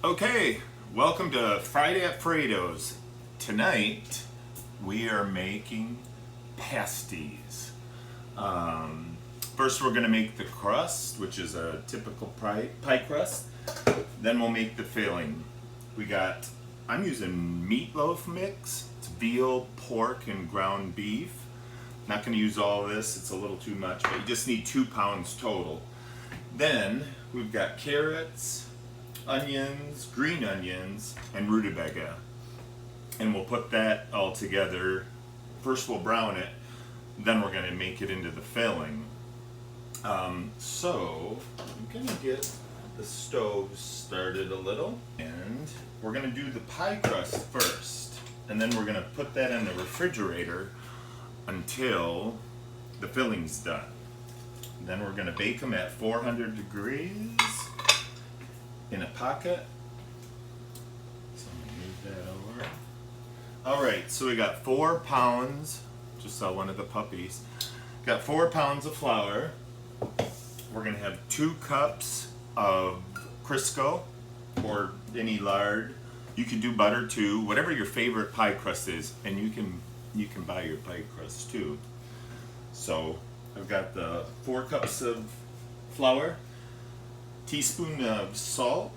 Okay, welcome to Friday at Fredo's. Tonight we are making pasties. First we're going to make the crust, which is a typical pie crust. Then we'll make the filling. I'm using meatloaf mix. It's veal, pork, and ground beef. Not going to use all of this, it's a little too much, but you just need 2 pounds total. Then we've got carrots, onions, green onions, and rutabaga. And we'll put that all together. First we'll brown it, then we're going to make it into the filling. So I'm going to get the stove started a little, and we're going to do the pie crust first, and then we're going to put that in the refrigerator until the filling's done. Then we're going to bake them at 400 degrees in a pocket. So I'm going to move that over. Alright, so we got 4 pounds, just saw one of the puppies. Got 4 pounds of flour. We're going to have 2 cups of Crisco or any lard. You can do butter too, whatever your favorite pie crust is, and you can buy your pie crust too. So I've got the 4 cups of flour, teaspoon of salt.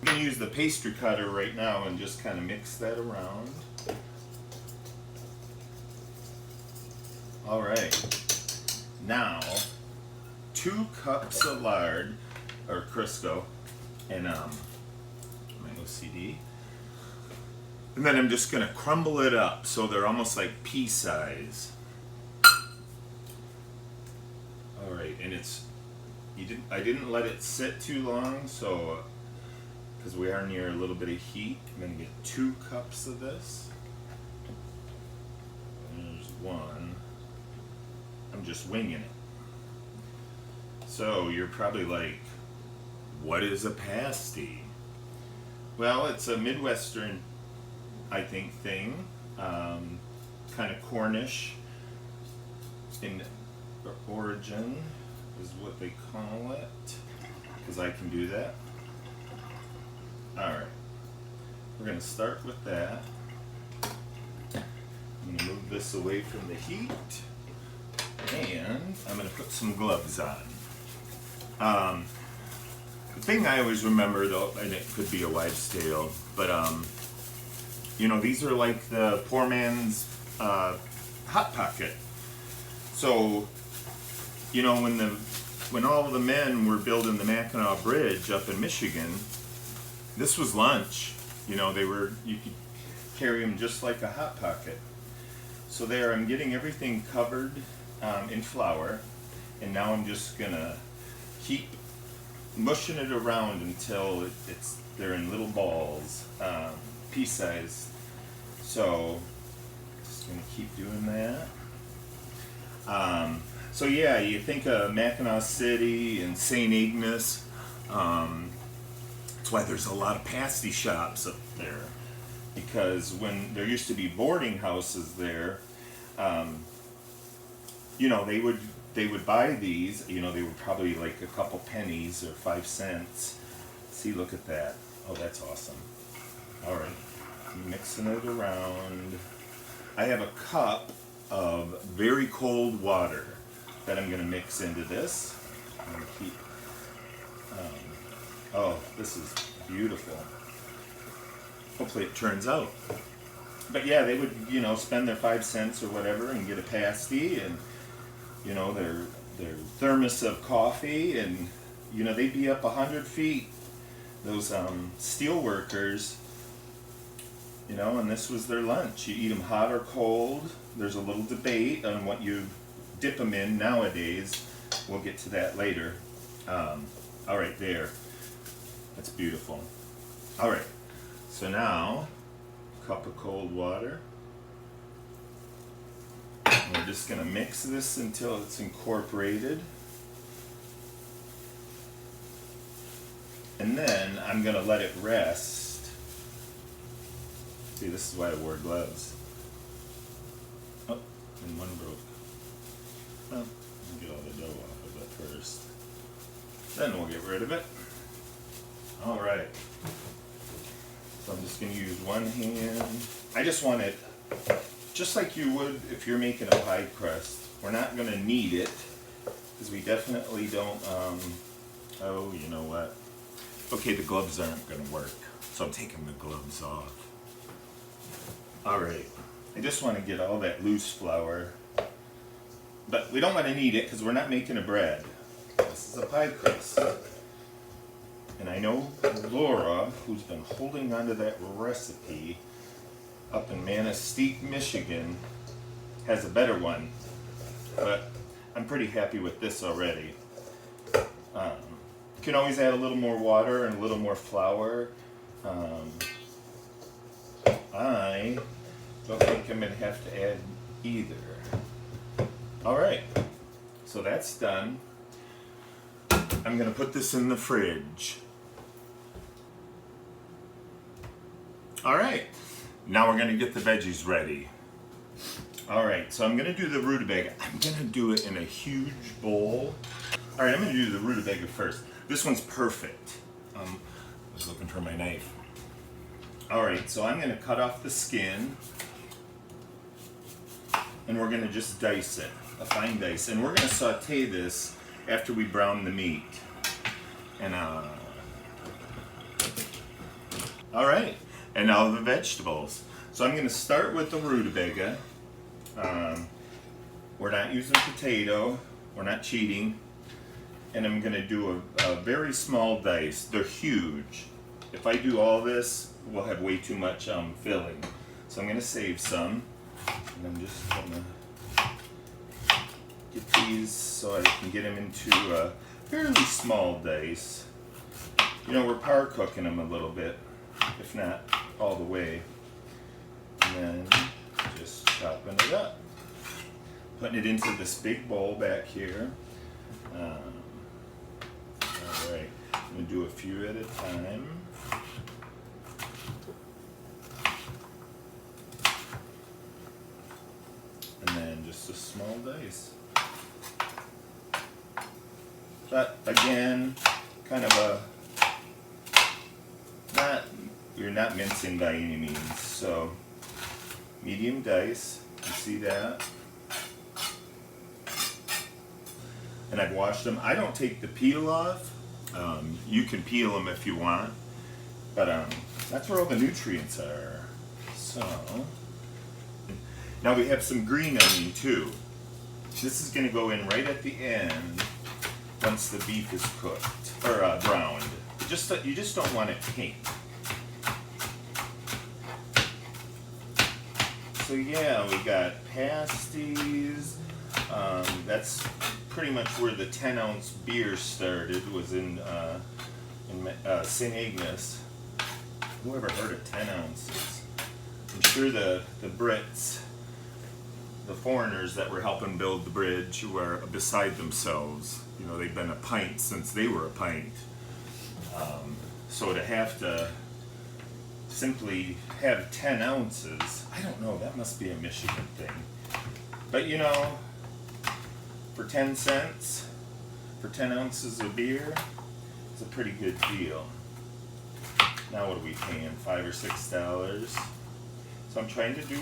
I'm going to use the pastry cutter right now and just kind of mix that around. Alright, now 2 cups of lard, or Crisco, and my OCD. And then I'm just going to crumble it up so they're almost like pea size. Alright, and I didn't let it sit too long, so because we are near a little bit of heat, I'm going to get 2 cups of this. There's 1. I'm just winging it. So you're probably like, what is a pasty? Well, it's a Midwestern, I think, thing, kind of Cornish in origin is what they call it, because I can do that. Alright, we're going to start with that. I'm going to move this away from the heat, and I'm going to put some gloves on. The thing I always remember, though, and it could be a wives' tale, but these are like the poor man's hot pocket. So, when all the men were building the Mackinac Bridge up in Michigan, this was lunch. You could carry them just like a hot pocket. So there, I'm getting everything covered in flour, and now I'm just gonna keep mushing it around until they're in little balls, pea size. So just gonna keep doing that. So yeah, you think of Mackinac City and St. Ignace. That's why there's a lot of pasty shops up there, because when there used to be boarding houses there, they would buy these. They were probably like a couple pennies or 5 cents. See, look at that. Oh, that's awesome. All right, mixing it around. I have a cup of very cold water that I'm going to mix into this. I'm going to keep. Oh, this is beautiful. Hopefully it turns out. But yeah, they would, spend their 5 cents or whatever and get a pasty and, their thermos of coffee, and, they'd be up 100 feet. Those steel workers, and this was their lunch. You eat them hot or cold. There's a little debate on what you dip them in nowadays. We'll get to that later. All right, there. That's beautiful. All right, so now, cup of cold water. And we're just going to mix this until it's incorporated. And then I'm going to let it rest. See, this is why I wore gloves. Oh, and one broke. Well, I'll get all the dough off of it first. Then we'll get rid of it. Alright. So I'm just going to use one hand. I just want it just like you would if you're making a pie crust. We're not going to knead it because we definitely don't, oh, you know what? Okay, the gloves aren't going to work, so I'm taking the gloves off. All right, I just want to get all that loose flour, but we don't want to knead it because we're not making a bread. This is a pie crust. And I know Laura, who's been holding onto that recipe up in Manistee, Michigan, has a better one. But I'm pretty happy with this already. You can always add a little more water and a little more flour. I don't think I'm going to have to add either. Alright, so that's done. I'm going to put this in the fridge. Alright, now we're going to get the veggies ready. Alright, so I'm going to do the rutabaga. I'm going to do it in a huge bowl. Alright, I'm going to do the rutabaga first. This one's perfect. I was looking for my knife. Alright, so I'm going to cut off the skin. And we're going to just dice it, a fine dice. And we're going to saute this after we brown the meat. And alright, and now the vegetables. So I'm going to start with the rutabaga. We're not using potato, we're not cheating. And I'm going to do a very small dice. They're huge. If I do all this, we'll have way too much filling. So I'm going to save some. And I'm just going to get these so I can get them into a fairly small dice. You know, we're par cooking them a little bit, if not all the way. And then just chopping it up. Putting it into this big bowl back here. Alright, I'm going to do a few at a time. And then just a small dice. But again, kind of you're not mincing by any means. So medium dice, you see that? And I've washed them. I don't take the peel off. You can peel them if you want, but that's where all the nutrients are. So now we have some green onion too. This is going to go in right at the end once the beef is cooked or browned. You just don't want it pink. So yeah, we got pasties. That's pretty much where the 10-ounce beer started, was in St. Ignace. Whoever heard of 10 ounces? I'm sure the Brits, the foreigners that were helping build the bridge, were beside themselves. You know, they've been a pint since they were a pint. So to have to simply have 10 ounces, I don't know, that must be a Michigan thing. But you know, for 10 cents, for 10 ounces of beer, it's a pretty good deal. Now what are we paying, $5 or $6? So I'm trying to do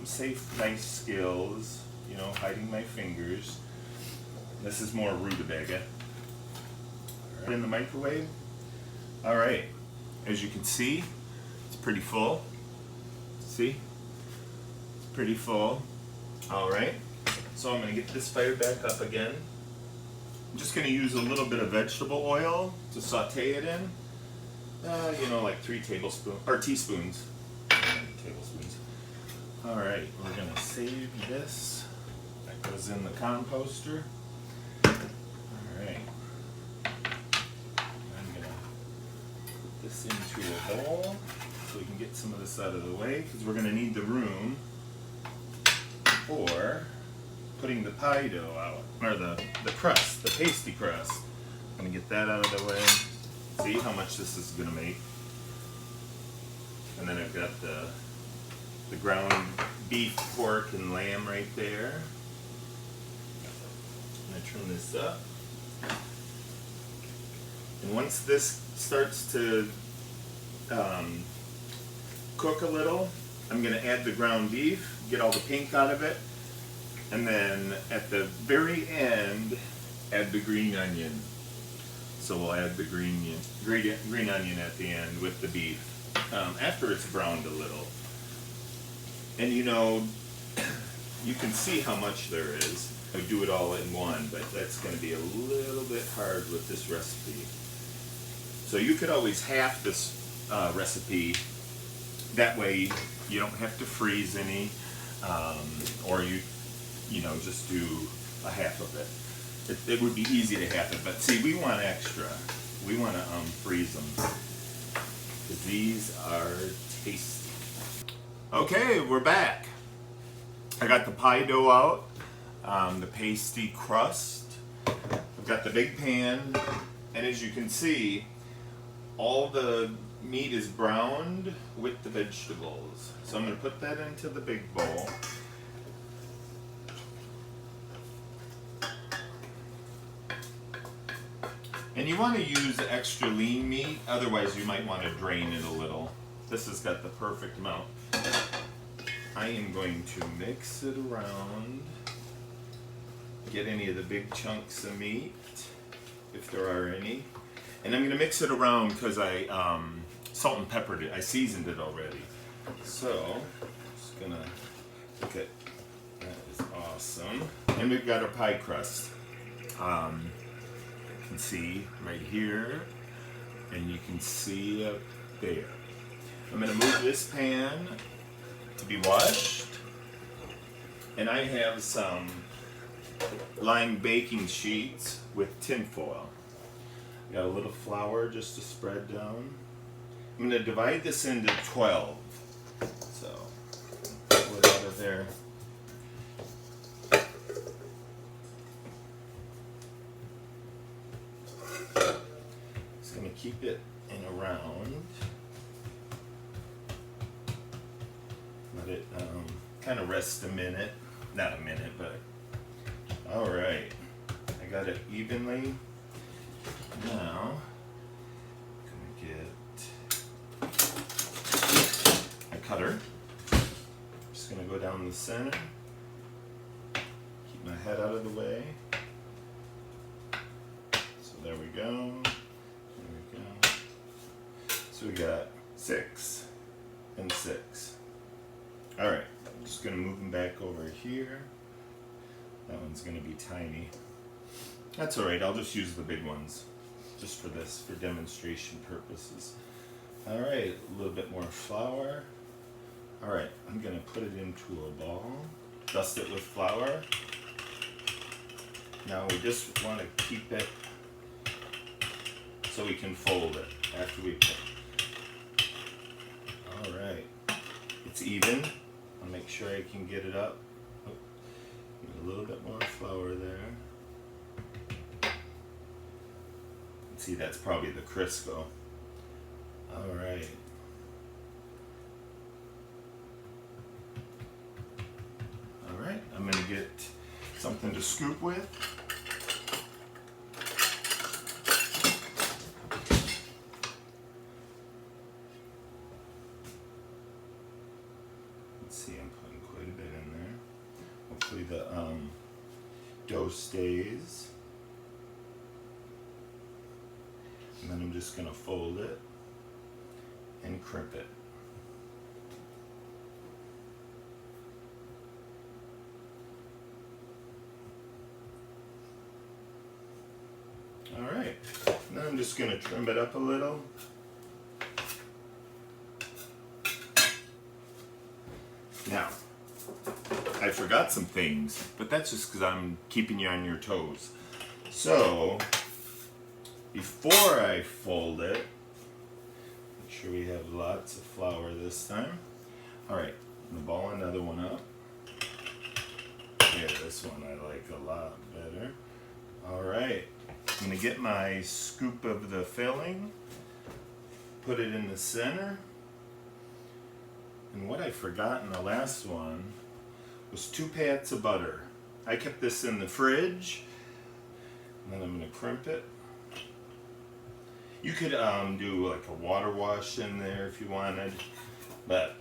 safe, nice skills, you know, hiding my fingers. This is more rutabaga. Put in the microwave. All right, as you can see, it's pretty full. See, it's pretty full. All right, so I'm gonna get this fired back up again. I'm just gonna use a little bit of vegetable oil to saute it in. You know, like 3 tablespoons, or teaspoons. Tablespoons. All right, we're gonna save this. That goes in the composter. All right. I'm gonna put this into a bowl so we can get some of this out of the way, because we're gonna need the room for putting the pie dough out, or the crust, the pasty crust. I'm gonna get that out of the way. See how much this is gonna make. And then I've got the ground beef, pork, and lamb right there. I'm gonna turn this up. And once this starts to cook a little, I'm going to add the ground beef, get all the pink out of it, and then at the very end, add the green onion. So we'll add the green onion at the end with the beef after it's browned a little. And you know, you can see how much there is. I would do it all in one, but that's going to be a little bit hard with this recipe. So you could always half this recipe. That way you don't have to freeze any, or you know, just do a half of it. It would be easy to half it, but see, we want extra. We want to freeze them, because these are tasty. Okay, we're back. I got the pie dough out, the pasty crust. I've got the big pan, and as you can see, all the meat is browned with the vegetables. So I'm going to put that into the big bowl. And you want to use extra lean meat, otherwise you might want to drain it a little. This has got the perfect amount. I am going to mix it around, get any of the big chunks of meat, if there are any. And I'm going to mix it around because I salt and peppered it. I seasoned it already. So, just going to look at that. Is awesome. And we've got our pie crust. You can see right here, and you can see up there. I'm going to move this pan to be washed, and I have some lined baking sheets with tin foil. Got a little flour just to spread down. I'm going to divide this into 12. So, pull it out of there. Just going to keep it in a round. Let it kind of rest a minute. Not a minute, but alright. I got it evenly. Now, I'm going to get a cutter. Just going to go down the center. Keep my head out of the way. So there we go. There we go. So we got 6 and 6. Alright, I'm just going to move them back over here. That one's going to be tiny. That's alright, I'll just use the big ones. Just for this, for demonstration purposes. Alright, a little bit more flour. Alright, I'm going to put it into a ball. Dust it with flour. Now we just want to keep it so we can fold it after we put it. Alright, it's even. I'll make sure I can get it up. Oh, a little bit more flour there. See, that's probably the Crisco. Alright. Alright, I'm going to get something to scoop with. Let's see, I'm putting quite a bit in there. Hopefully the dough stays. And then I'm just going to fold it and crimp it. Alright, now I'm just going to trim it up a little. Now, I forgot some things, but that's just because I'm keeping you on your toes. So, before I fold it, make sure we have lots of flour this time. Alright, I'm going to ball another one up. Yeah, this one I like a lot better. Alright, I'm going to get my scoop of the filling, put it in the center. And what I forgot in the last one was 2 pats of butter. I kept this in the fridge, and then I'm going to crimp it. You could do like a water wash in there if you wanted. But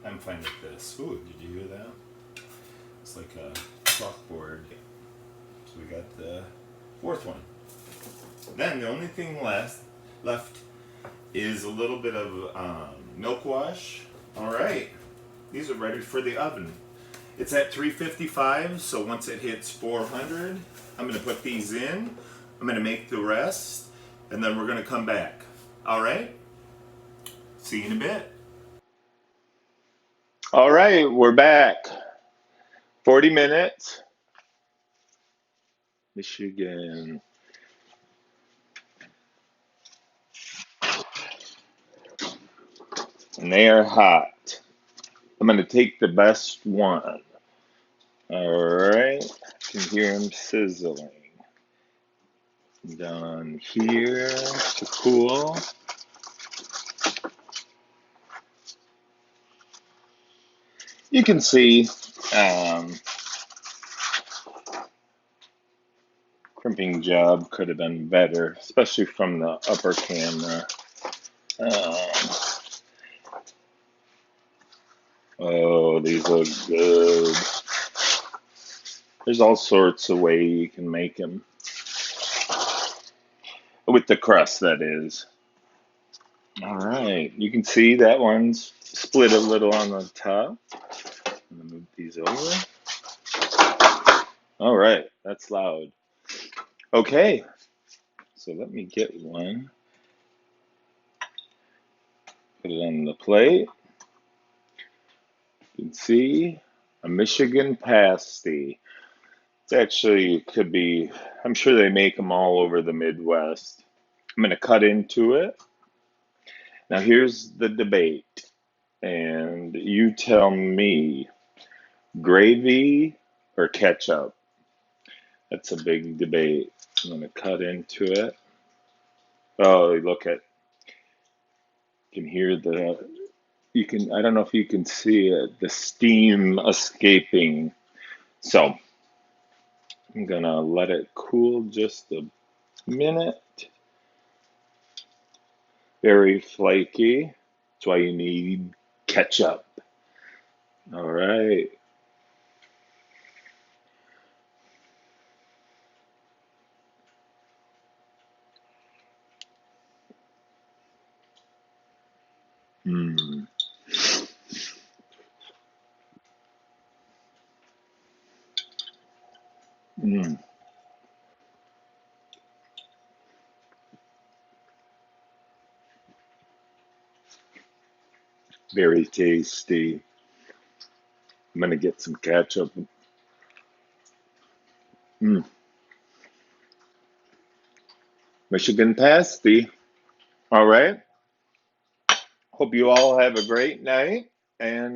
I'm fine with this. Ooh, did you hear that? It's like a chalkboard. So we got the fourth one. Then the only thing left is a little bit of milk wash. All right, these are ready for the oven. It's at 355, so once it hits 400, I'm gonna put these in. I'm gonna make the rest, and then we're gonna come back. All right? See you in a bit. All right, we're back. 40 minutes. Michigan. And they are hot. I'm gonna take the best one. All right. You can hear them sizzling. Down here to cool. You can see um, crimping job could have been better, especially from the upper camera. Um, oh, these look good. There's all sorts of way you can make them. With the crust, that is. All right, you can see that one's split a little on the top. I'm gonna move these over. All right, that's loud. Okay, so let me get one. Put it on the plate. You can see a Michigan pasty. It's actually could be, I'm sure they make them all over the Midwest. I'm going to cut into it. Now, here's the debate, and you tell me gravy or ketchup. That's a big debate. I'm going to cut into it. Oh, look at, you can hear I don't know if you can see it, the steam escaping. So I'm going to let it cool just a minute. Very flaky. That's why you need ketchup. All right. Mm. Mm. Very tasty. I'm gonna get some ketchup. Mm. Michigan pasty. All right. Hope you all have a great night, and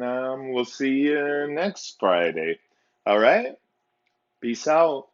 we'll see you next Friday. All right. Peace out.